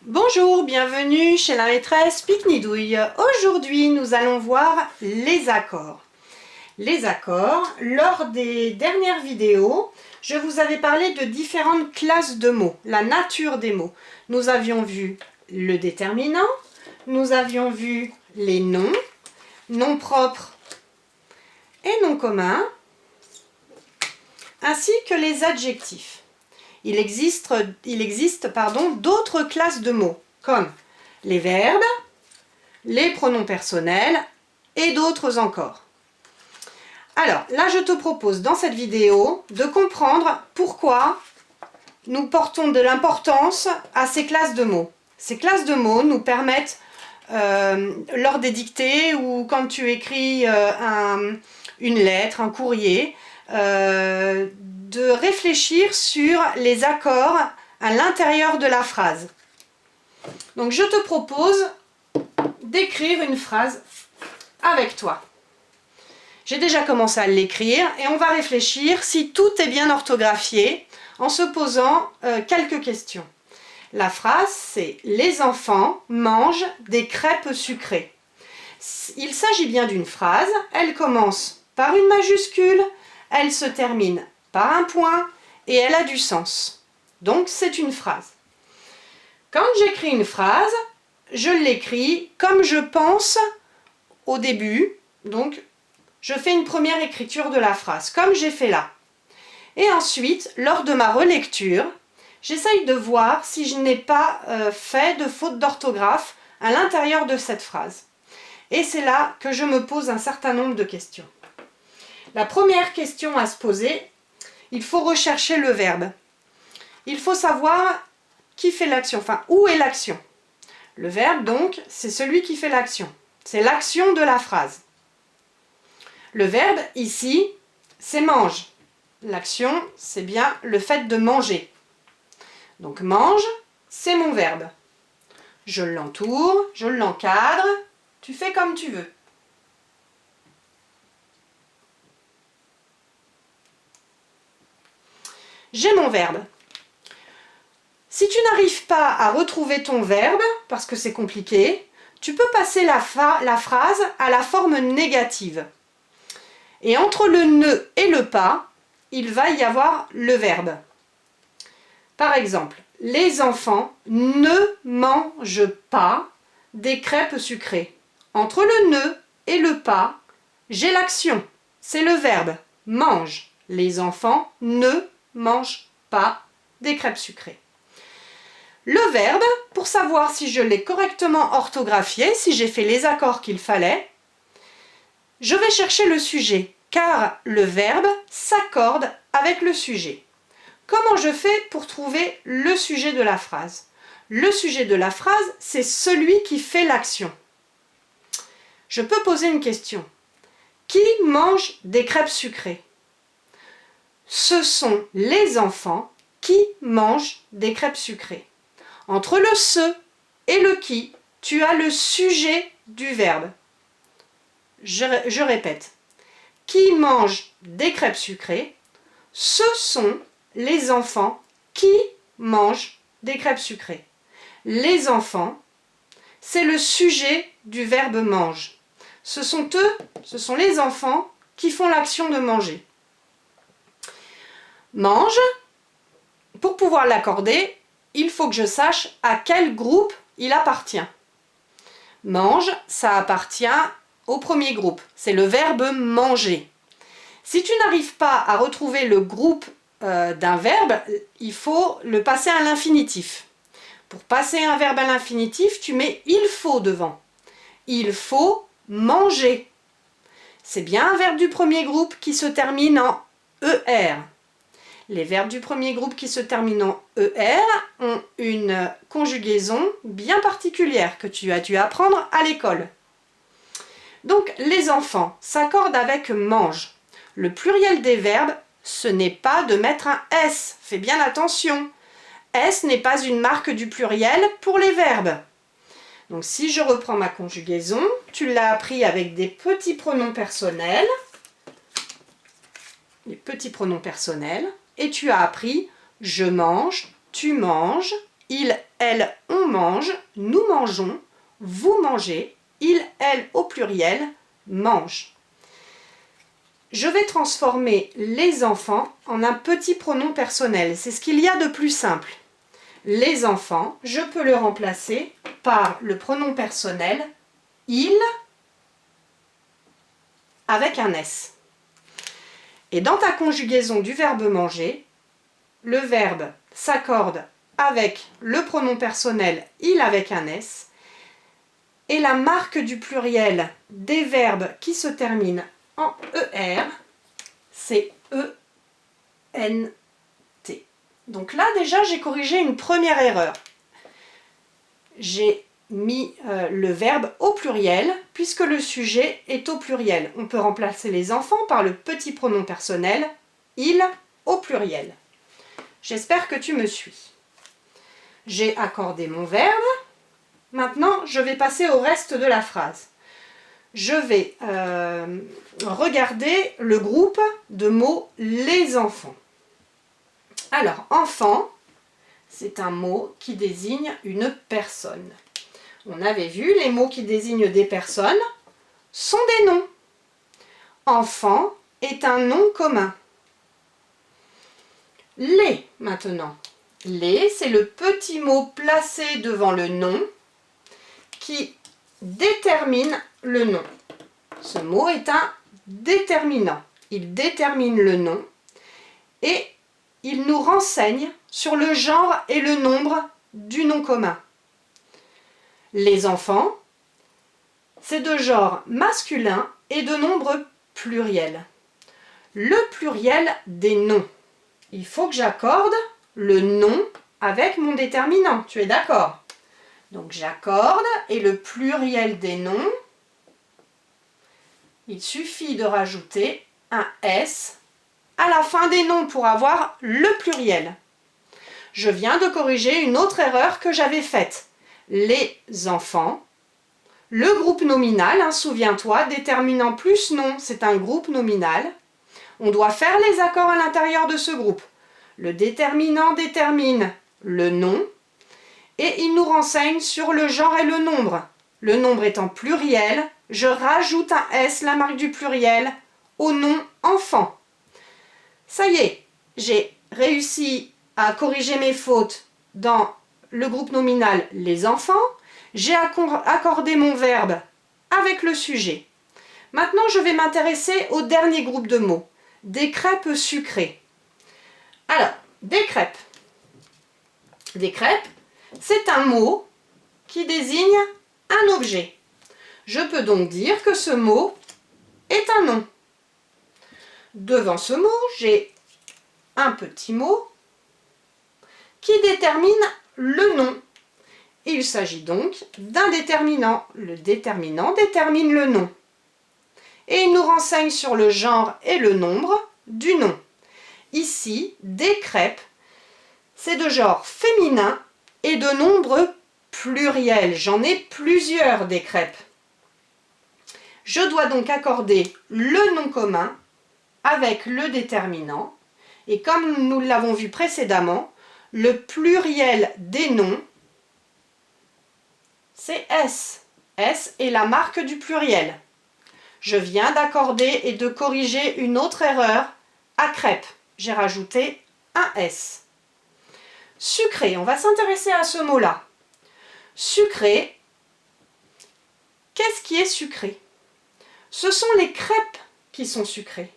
Bonjour, bienvenue chez la maîtresse Pique-Nidouille. Aujourd'hui, nous allons voir les accords. Les accords, lors des dernières vidéos, je vous avais parlé de différentes classes de mots, la nature des mots. Nous avions vu le déterminant, nous avions vu les noms, noms propres et noms communs, ainsi que les adjectifs. Il existe d'autres classes de mots, comme les verbes, les pronoms personnels et d'autres encore. Alors, là, je te propose dans cette vidéo de comprendre pourquoi nous portons de l'importance à ces classes de mots. Ces classes de mots nous permettent, lors des dictées ou quand tu écris une lettre, un courrier, de réfléchir sur les accords à l'intérieur de la phrase. Donc je te propose d'écrire une phrase avec toi. J'ai déjà commencé à l'écrire et on va réfléchir si tout est bien orthographié en se posant quelques questions. La phrase c'est « Les enfants mangent des crêpes sucrées ». Il s'agit bien d'une phrase, elle commence par une majuscule, elle se termine par un point et elle a du sens. Donc c'est une phrase. Quand j'écris une phrase, je l'écris comme je pense au début. Donc je fais une première écriture de la phrase, comme j'ai fait là. Et ensuite, lors de ma relecture, j'essaye de voir si je n'ai pas fait de faute d'orthographe à l'intérieur de cette phrase. Et c'est là que je me pose un certain nombre de questions. La première question à se poser, il faut rechercher le verbe. Il faut savoir qui fait l'action, enfin où est l'action. Le verbe donc, c'est celui qui fait l'action. C'est l'action de la phrase. Le verbe ici, c'est mange. L'action, c'est bien le fait de manger. Donc mange, c'est mon verbe. Je l'entoure, je l'encadre, tu fais comme tu veux. J'ai mon verbe. Si tu n'arrives pas à retrouver ton verbe, parce que c'est compliqué, tu peux passer la phrase à la forme négative. Et entre le ne et le pas, il va y avoir le verbe. Par exemple, les enfants ne mangent pas des crêpes sucrées. Entre le ne et le pas, j'ai l'action. C'est le verbe mange. Les enfants ne mangent pas des crêpes sucrées. Le verbe, pour savoir si je l'ai correctement orthographié, si j'ai fait les accords qu'il fallait, je vais chercher le sujet, car le verbe s'accorde avec le sujet. Comment je fais pour trouver le sujet de la phrase? Le sujet de la phrase, c'est celui qui fait l'action. Je peux poser une question. Qui mange des crêpes sucrées? Ce sont les enfants qui mangent des crêpes sucrées. Entre le ce et le qui, tu as le sujet du verbe. Je répète. Qui mange des crêpes sucrées? Ce sont les enfants qui mangent des crêpes sucrées. Les enfants, c'est le sujet du verbe mange. Ce sont eux, ce sont les enfants qui font l'action de manger. Mange, pour pouvoir l'accorder, il faut que je sache à quel groupe il appartient. Mange, ça appartient au premier groupe, c'est le verbe manger. Si tu n'arrives pas à retrouver le groupe d'un verbe, il faut le passer à l'infinitif. Pour passer un verbe à l'infinitif, tu mets il faut devant. Il faut manger. C'est bien un verbe du premier groupe qui se termine en ER. Les verbes du premier groupe qui se terminent en ER ont une conjugaison bien particulière que tu as dû apprendre à l'école. Donc les enfants s'accordent avec mange. Le pluriel des verbes, ce n'est pas de mettre un S. Fais bien attention. S n'est pas une marque du pluriel pour les verbes. Donc si je reprends ma conjugaison, tu l'as appris avec des petits pronoms personnels. Les petits pronoms personnels. Et tu as appris je mange, tu manges, il, elle, on mange, nous mangeons, vous mangez, il, elle au pluriel, mange. Je vais transformer les enfants en un petit pronom personnel. C'est ce qu'il y a de plus simple. Les enfants, je peux le remplacer par le pronom personnel il avec un S. Et dans ta conjugaison du verbe manger, le verbe s'accorde avec le pronom personnel il avec un S et la marque du pluriel des verbes qui se terminent en ER, c'est ENT. Donc là déjà j'ai corrigé une première erreur. J'ai mis le verbe au pluriel puisque le sujet est au pluriel. On peut remplacer les enfants par le petit pronom personnel il au pluriel. J'espère que tu me suis. J'ai accordé mon verbe. Maintenant, je vais passer au reste de la phrase. Je vais regarder le groupe de mots les enfants. Alors, enfant, c'est un mot qui désigne une personne. On avait vu, les mots qui désignent des personnes sont des noms. Enfant est un nom commun. Les, maintenant. Les, c'est le petit mot placé devant le nom qui détermine le nom. Ce mot est un déterminant. Il détermine le nom et il nous renseigne sur le genre et le nombre du nom commun. Les enfants, c'est de genre masculin et de nombre pluriel. Le pluriel des noms. Il faut que j'accorde le nom avec mon déterminant. Tu es d'accord? Donc j'accorde et le pluriel des noms, il suffit de rajouter un S à la fin des noms pour avoir le pluriel. Je viens de corriger une autre erreur que j'avais faite. Les enfants, le groupe nominal, hein, souviens-toi, déterminant plus nom, c'est un groupe nominal. On doit faire les accords à l'intérieur de ce groupe. Le déterminant détermine le nom et il nous renseigne sur le genre et le nombre. Le nombre étant pluriel, je rajoute un S, la marque du pluriel, au nom enfant. Ça y est, j'ai réussi à corriger mes fautes dans le groupe nominal les enfants. J'ai accordé mon verbe avec le sujet. Maintenant, je vais m'intéresser au dernier groupe de mots, des crêpes sucrées. Alors, des crêpes. Des crêpes, c'est un mot qui désigne un objet. Je peux donc dire que ce mot est un nom. Devant ce mot, j'ai un petit mot qui détermine le nom. Il s'agit donc d'un déterminant. Le déterminant détermine le nom. Et il nous renseigne sur le genre et le nombre du nom. Ici, des crêpes, c'est de genre féminin et de nombre pluriel. J'en ai plusieurs des crêpes. Je dois donc accorder le nom commun avec le déterminant. Et comme nous l'avons vu précédemment, le pluriel des noms, c'est S. S est la marque du pluriel. Je viens d'accorder et de corriger une autre erreur à crêpes. J'ai rajouté un S. Sucré, on va s'intéresser à ce mot-là. Sucré, qu'est-ce qui est sucré? Ce sont les crêpes qui sont sucrées.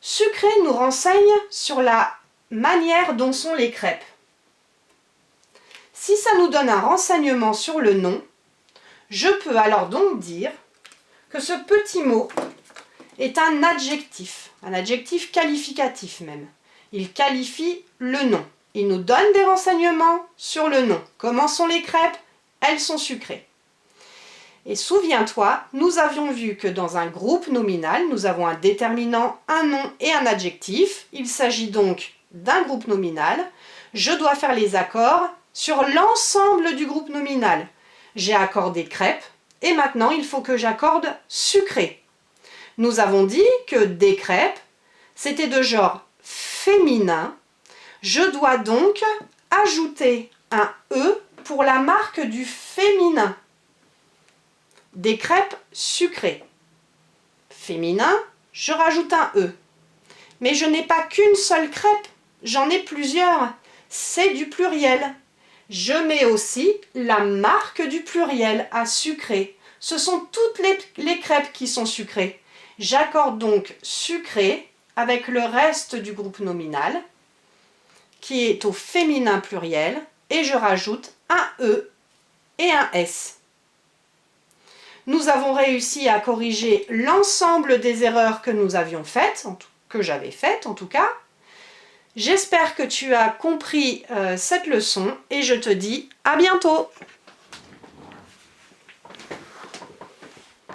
Sucré nous renseigne sur la manière dont sont les crêpes. Si ça nous donne un renseignement sur le nom, je peux alors donc dire que ce petit mot est un adjectif qualificatif même. Il qualifie le nom. Il nous donne des renseignements sur le nom. Comment sont les crêpes? Elles sont sucrées. Et souviens-toi, nous avions vu que dans un groupe nominal, nous avons un déterminant, un nom et un adjectif. Il s'agit donc d'un groupe nominal. Je dois faire les accords sur l'ensemble du groupe nominal. J'ai accordé crêpes et maintenant il faut que j'accorde sucré. Nous avons dit que des crêpes, c'était de genre féminin. Je dois donc ajouter un E pour pour la marque du féminin. Des crêpes sucrées. Féminin, je rajoute un E. Mais je n'ai pas qu'une seule crêpe, j'en ai plusieurs. C'est du pluriel. Je mets aussi la marque du pluriel à sucré. Ce sont toutes les crêpes qui sont sucrées. J'accorde donc sucré avec le reste du groupe nominal, qui est au féminin pluriel, et je rajoute un E et un S. Nous avons réussi à corriger l'ensemble des erreurs que nous avions faites, que j'avais faites en tout cas. J'espère que tu as compris cette leçon et je te dis à bientôt.